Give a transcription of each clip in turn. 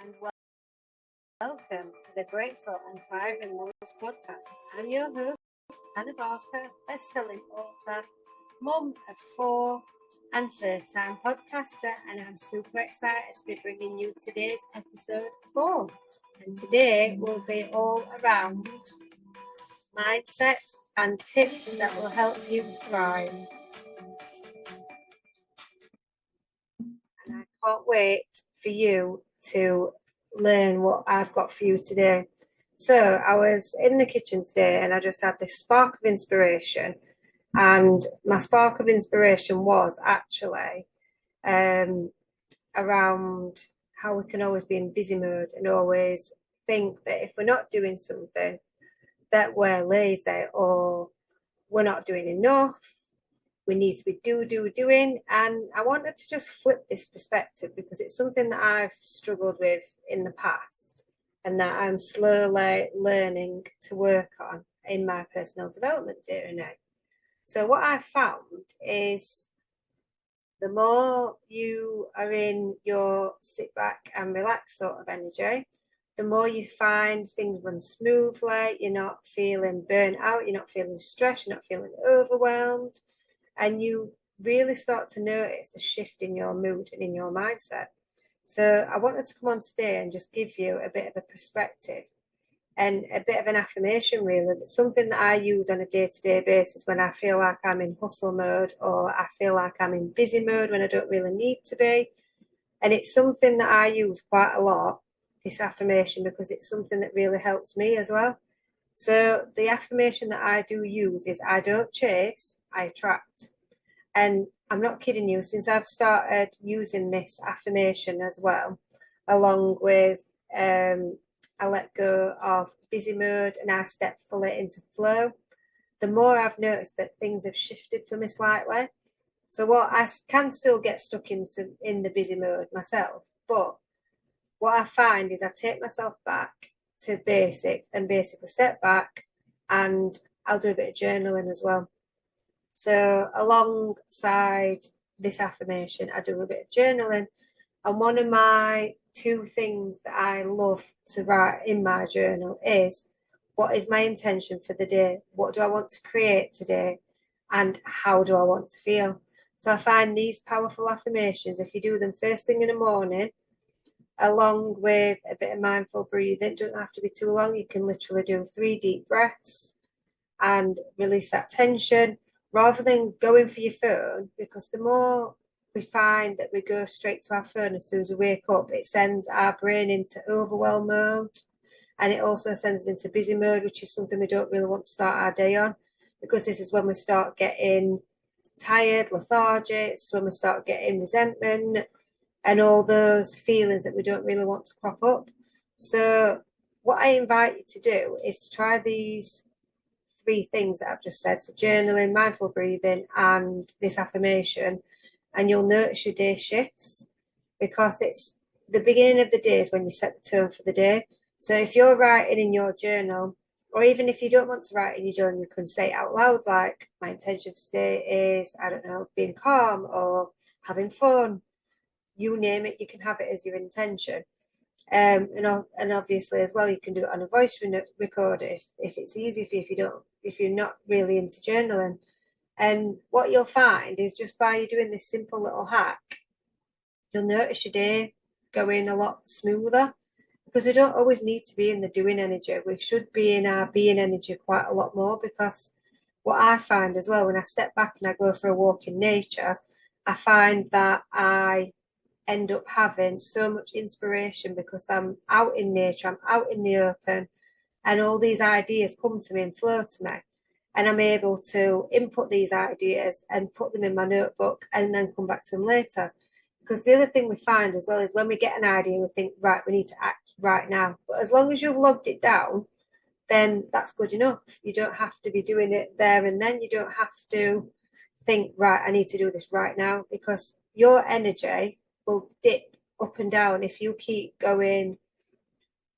and welcome to the Grateful and Thriving Mums podcast. I'm your host, Anna Barker, best-selling author, mum of 4 and first-time podcaster, and I'm super excited to be bringing you today's episode 4. And today will be all around mindset and tips that will help you thrive. And I can't wait for you to learn what I've got for you today. So I was in the kitchen today and I just had this spark of inspiration. And my spark of inspiration was actually around how we can always be in busy mode and always think that if we're not doing something, that we're lazy or we're not doing enough. We need to be doing. And I wanted to just flip this perspective because it's something that I've struggled with in the past and that I'm slowly learning to work on in my personal development journey. So what I've found is the more you are in your sit back and relax sort of energy, the more you find things run smoothly, you're not feeling burnt out, you're not feeling stressed, you're not feeling overwhelmed. And you really start to notice a shift in your mood and in your mindset. So I wanted to come on today and just give you a bit of a perspective and a bit of an affirmation, really. That's something that I use on a day-to-day basis when I feel like I'm in hustle mode or I feel like I'm in busy mode when I don't really need to be. And it's something that I use quite a lot, this affirmation, because it's something that really helps me as well. So the affirmation that I do use is I don't chase, I attract. And I'm not kidding you, since I've started using this affirmation as well, along with I let go of busy mode and I step fully into flow, the more I've noticed that things have shifted for me slightly. So what I can still get stuck in the busy mode myself, but what I find is I take myself back to basics and basically step back and I'll do a bit of journaling as well. So alongside this affirmation, I do a bit of journaling. And one of my 2 things that I love to write in my journal is, what is my intention for the day? What do I want to create today? And how do I want to feel? So I find these powerful affirmations, if you do them first thing in the morning, along with a bit of mindful breathing, it doesn't have to be too long. You can literally do 3 deep breaths and release that tension rather than going for your phone, because the more we find that we go straight to our phone as soon as we wake up, it sends our brain into overwhelm mode, and it also sends us into busy mode, which is something we don't really want to start our day on, because this is when we start getting tired, lethargic, it's when we start getting resentment and all those feelings that we don't really want to crop up. So what I invite you to do is to try these 3 things that I've just said. So journaling, mindful breathing, and this affirmation. And you'll notice your day shifts, because it's the beginning of the day is when you set the tone for the day. So if you're writing in your journal, or even if you don't want to write in your journal, you can say it out loud, like, my intention for today is, I don't know, being calm or having fun. You name it, you can have it as your intention. And obviously as well, you can do it on a voice recorder if it's easy for you, if you're not really into journaling. And what you'll find is, just by you doing this simple little hack, you'll notice your day going a lot smoother, because we don't always need to be in the doing energy. We should be in our being energy quite a lot more, because what I find as well, when I step back and I go for a walk in nature, I find that I end up having so much inspiration, because I'm out in nature, I'm out in the open, and all these ideas come to me and flow to me. And I'm able to input these ideas and put them in my notebook and then come back to them later. Because the other thing we find as well is, when we get an idea, we think, right, we need to act right now. But as long as you've logged it down, then that's good enough. You don't have to be doing it there and then. You don't have to think, right, I need to do this right now, because your energy will dip up and down if you keep going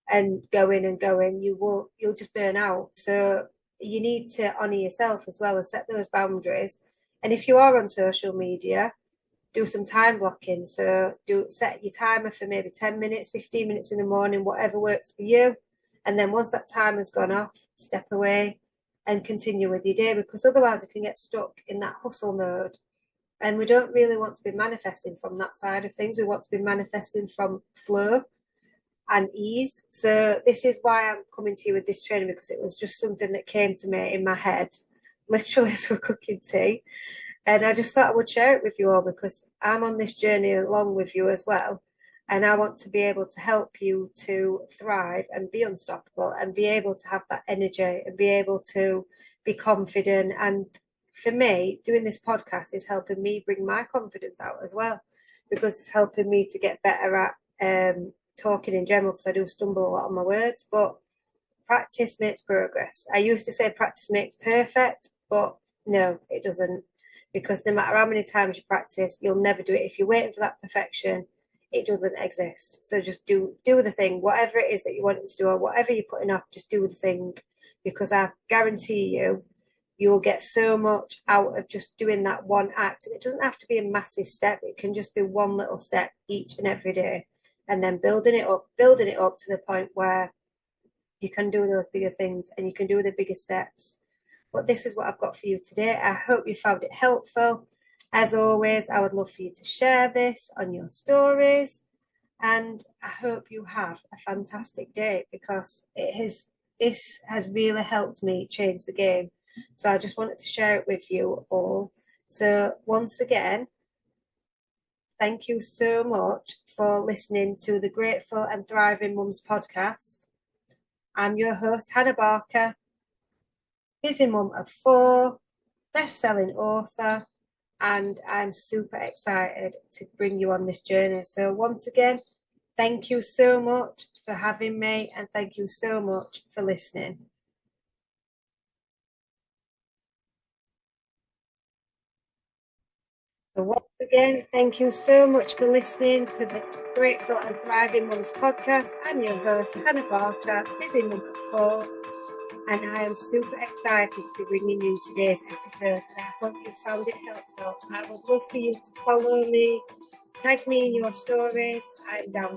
and going and going. You'll just burn out. So you need to honor yourself as well and set those boundaries. And if you are on social media, do some time blocking. So set your timer for maybe 10 minutes, 15 minutes in the morning, whatever works for you. And then once that time has gone off, step away and continue with your day, because otherwise we can get stuck in that hustle mode. And we don't really want to be manifesting from that side of things. We want to be manifesting from flow and ease. So this is why I'm coming to you with this training, because it was just something that came to me in my head, literally as we're cooking tea. And I just thought I would share it with you all, because I'm on this journey along with you as well. And I want to be able to help you to thrive and be unstoppable and be able to have that energy and be able to be confident. And for me, doing this podcast is helping me bring my confidence out as well, because it's helping me to get better at talking in general, because I do stumble a lot on my words. But practice makes progress. I used to say practice makes perfect, but no, it doesn't. Because no matter how many times you practice, you'll never do it. If you're waiting for that perfection, it doesn't exist. So just do the thing, whatever it is that you want to do, or whatever you're putting off, just do the thing. Because I guarantee you will get so much out of just doing that one act. And it doesn't have to be a massive step. It can just be one little step each and every day. And then building it up to the point where you can do those bigger things and you can do the bigger steps. But this is what I've got for you today. I hope you found it helpful. As always, I would love for you to share this on your stories. And I hope you have a fantastic day, because this has really helped me change the game. So I just wanted to share it with you all. So once again, thank you so much for listening to the Grateful and Thriving Mums podcast. I'm your host, Hannah Barker, busy mum of 4, best-selling author, and I'm super excited to bring you on this journey. So once again, thank you so much for having me, and thank you so much for listening. So once again, thank you so much for listening to the Grateful and Thriving Mums podcast. I'm your host, Hannah Barker, busy mum of 4, and I am super excited to be bringing you today's episode, and I hope you found it helpful. I would love for you to follow me, tag me in your stories. I'm down